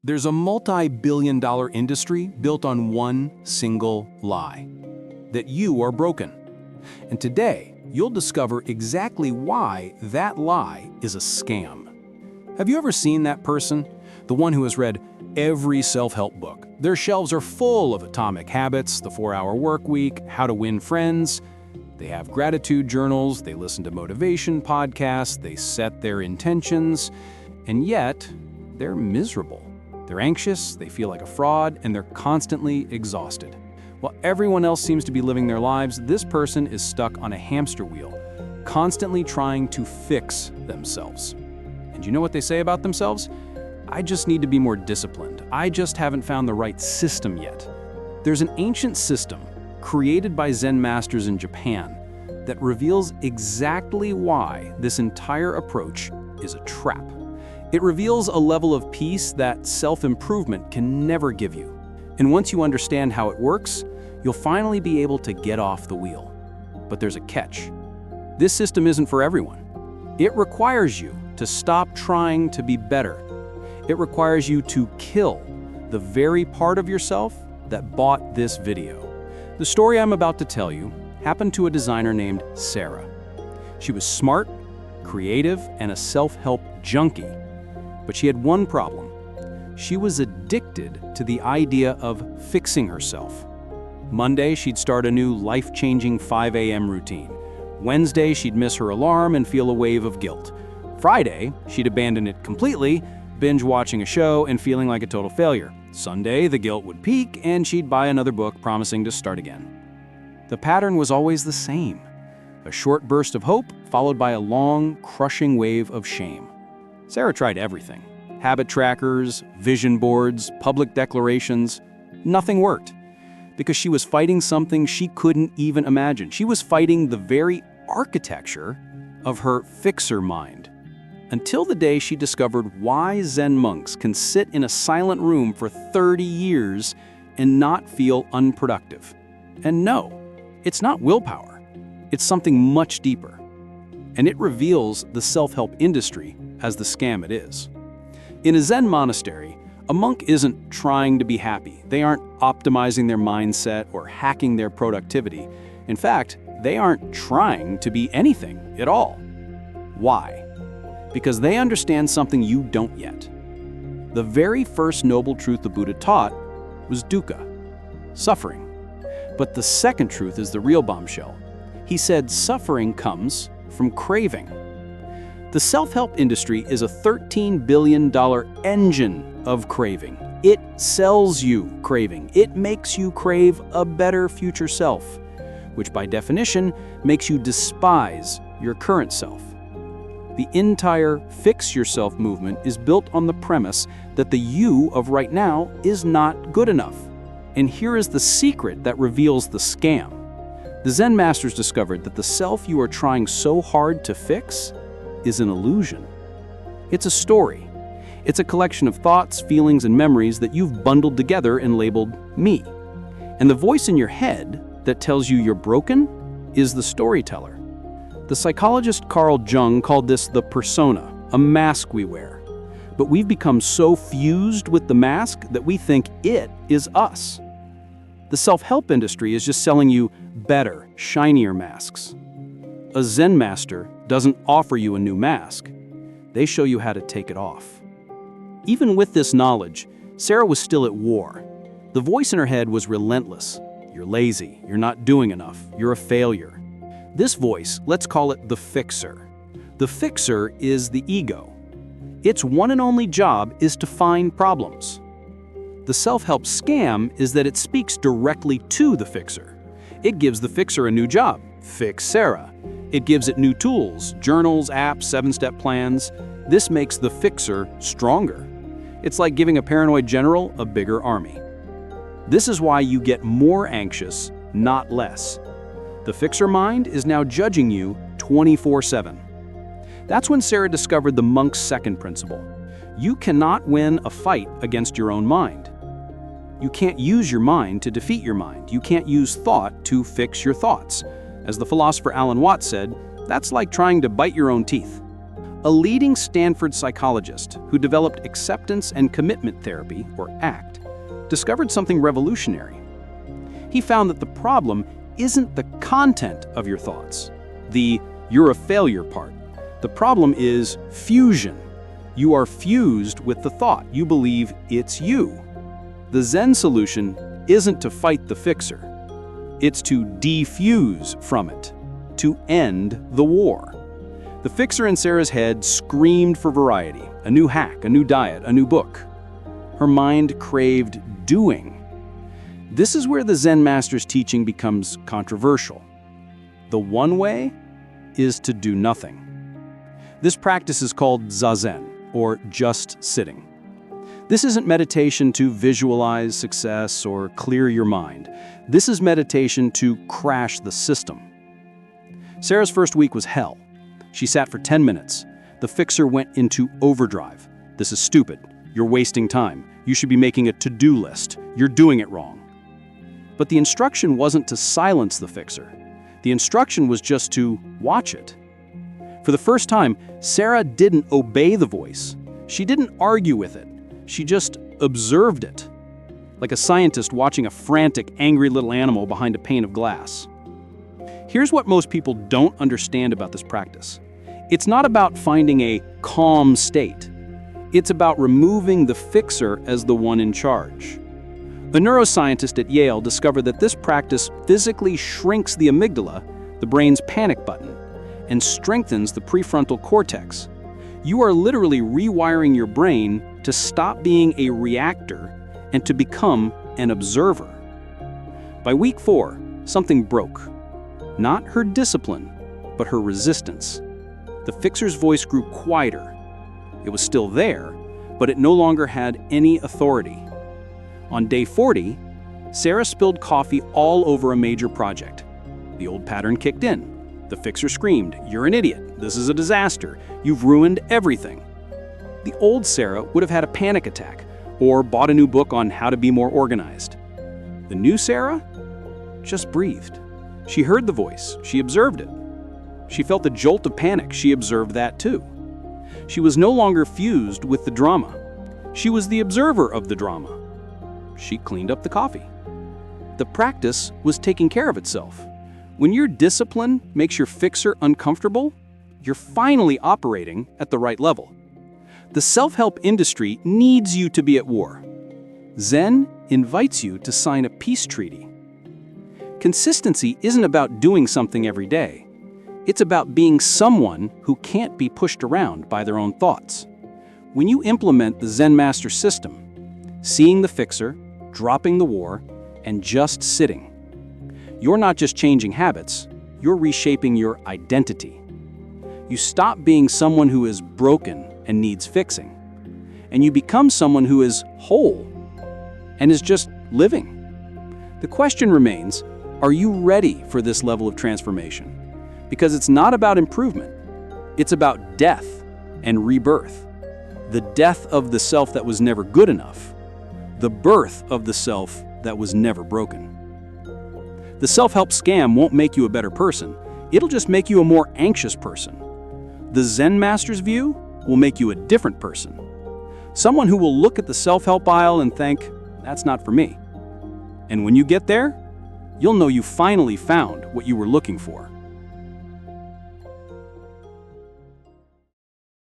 There's a multi-billion-dollar industry built on one single lie: that you are broken. And today, you'll discover exactly why that lie is a scam. Have you ever seen that person? The one who has read every self-help book. Their shelves are full of Atomic Habits, The 4-Hour Work Week, How to Win Friends. They have gratitude journals, they listen to motivation podcasts, they set their intentions, and yet they're miserable. They're anxious, they feel like a fraud, and they're constantly exhausted. While everyone else seems to be living their lives, this person is stuck on a hamster wheel, constantly trying to fix themselves. And you know what they say about themselves? I just need to be more disciplined. I just haven't found the right system yet. There's an ancient system created by Zen masters in Japan that reveals exactly why this entire approach is a trap. It reveals a level of peace that self-improvement can never give you. And once you understand how it works, you'll finally be able to get off the wheel. But there's a catch. This system isn't for everyone. It requires you to stop trying to be better. It requires you to kill the very part of yourself that bought this video. The story I'm about to tell you happened to a designer named Sarah. She was smart, creative, and a self-help junkie. But she had one problem. She was addicted to the idea of fixing herself. Monday, she'd start a new life-changing 5 a.m. routine. Wednesday, she'd miss her alarm and feel a wave of guilt. Friday, she'd abandon it completely, binge watching a show and feeling like a total failure. Sunday, the guilt would peak and she'd buy another book promising to start again. The pattern was always the same: a short burst of hope followed by a long, crushing wave of shame. Sarah tried everything: habit trackers, vision boards, public declarations. Nothing worked, because she was fighting something she couldn't even imagine. She was fighting the very architecture of her fixer mind. Until the day she discovered why Zen monks can sit in a silent room for 30 years and not feel unproductive. And no, it's not willpower. It's something much deeper. And it reveals the self-help industry as the scam it is. In a Zen monastery, a monk isn't trying to be happy. They aren't optimizing their mindset or hacking their productivity. In fact, they aren't trying to be anything at all. Why? Because they understand something you don't yet. The very first noble truth the Buddha taught was dukkha, suffering. But the second truth is the real bombshell. He said suffering comes from craving. The self-help industry is a $13 billion engine of craving. It sells you craving. It makes you crave a better future self, which by definition makes you despise your current self. The entire Fix Yourself movement is built on the premise that the you of right now is not good enough. And here is the secret that reveals the scam. The Zen masters discovered that the self you are trying so hard to fix is an illusion. It's a story. It's a collection of thoughts, feelings, and memories that you've bundled together and labeled me. And the voice in your head that tells you you're broken is the storyteller. The psychologist Carl Jung called this the persona, a mask we wear. But we've become so fused with the mask that we think it is us. The self-help industry is just selling you better, shinier masks. A Zen master doesn't offer you a new mask. They show you how to take it off. Even with this knowledge, Sarah was still at war. The voice in her head was relentless. You're lazy, you're not doing enough, you're a failure. This voice, let's call it the fixer. The fixer is the ego. Its one and only job is to find problems. The self-help scam is that it speaks directly to the fixer. It gives the fixer a new job: fix Sarah. It gives it new tools, journals, apps, 7-step plans. This makes the fixer stronger. It's like giving a paranoid general a bigger army. This is why you get more anxious, not less. The fixer mind is now judging you 24/7. That's when Sarah discovered the monk's second principle. You cannot win a fight against your own mind. You can't use your mind to defeat your mind. You can't use thought to fix your thoughts. As the philosopher Alan Watts said, that's like trying to bite your own teeth. A leading Stanford psychologist who developed acceptance and commitment therapy, or ACT, discovered something revolutionary. He found that the problem isn't the content of your thoughts, the "you're a failure" part. The problem is fusion. You are fused with the thought. You believe it's you. The Zen solution isn't to fight the fixer. It's to defuse from it, to end the war. The fixer in Sarah's head screamed for variety, a new hack, a new diet, a new book. Her mind craved doing. This is where the Zen master's teaching becomes controversial. The one way is to do nothing. This practice is called Zazen, or just sitting. This isn't meditation to visualize success or clear your mind. This is meditation to crash the system. Sarah's first week was hell. She sat for 10 minutes. The fixer went into overdrive. This is stupid. You're wasting time. You should be making a to-do list. You're doing it wrong. But the instruction wasn't to silence the fixer. The instruction was just to watch it. For the first time, Sarah didn't obey the voice. She didn't argue with it. She just observed it, like a scientist watching a frantic, angry little animal behind a pane of glass. Here's what most people don't understand about this practice. It's not about finding a calm state. It's about removing the fixer as the one in charge. A neuroscientist at Yale discovered that this practice physically shrinks the amygdala, the brain's panic button, and strengthens the prefrontal cortex. You are literally rewiring your brain to stop being a reactor and to become an observer. By week 4, something broke. Not her discipline, but her resistance. The fixer's voice grew quieter. It was still there, but it no longer had any authority. On day 40, Sarah spilled coffee all over a major project. The old pattern kicked in. The fixer screamed, "You're an idiot. This is a disaster. You've ruined everything." The old Sarah would have had a panic attack or bought a new book on how to be more organized. The new Sarah just breathed. She heard the voice. She observed it. She felt the jolt of panic. She observed that too. She was no longer fused with the drama. She was the observer of the drama. She cleaned up the coffee. The practice was taking care of itself. When your discipline makes your fixer uncomfortable, you're finally operating at the right level. The self-help industry needs you to be at war. Zen invites you to sign a peace treaty. Consistency isn't about doing something every day. It's about being someone who can't be pushed around by their own thoughts. When you implement the Zen master system, seeing the fixer, dropping the war, and just sitting, you're not just changing habits, you're reshaping your identity. You stop being someone who is broken and needs fixing, and you become someone who is whole and is just living. The question remains, are you ready for this level of transformation? Because it's not about improvement, it's about death and rebirth. The death of the self that was never good enough, the birth of the self that was never broken. The self-help scam won't make you a better person. It'll just make you a more anxious person. The Zen master's view will make you a different person. Someone who will look at the self-help aisle and think, that's not for me. And when you get there, you'll know you finally found what you were looking for.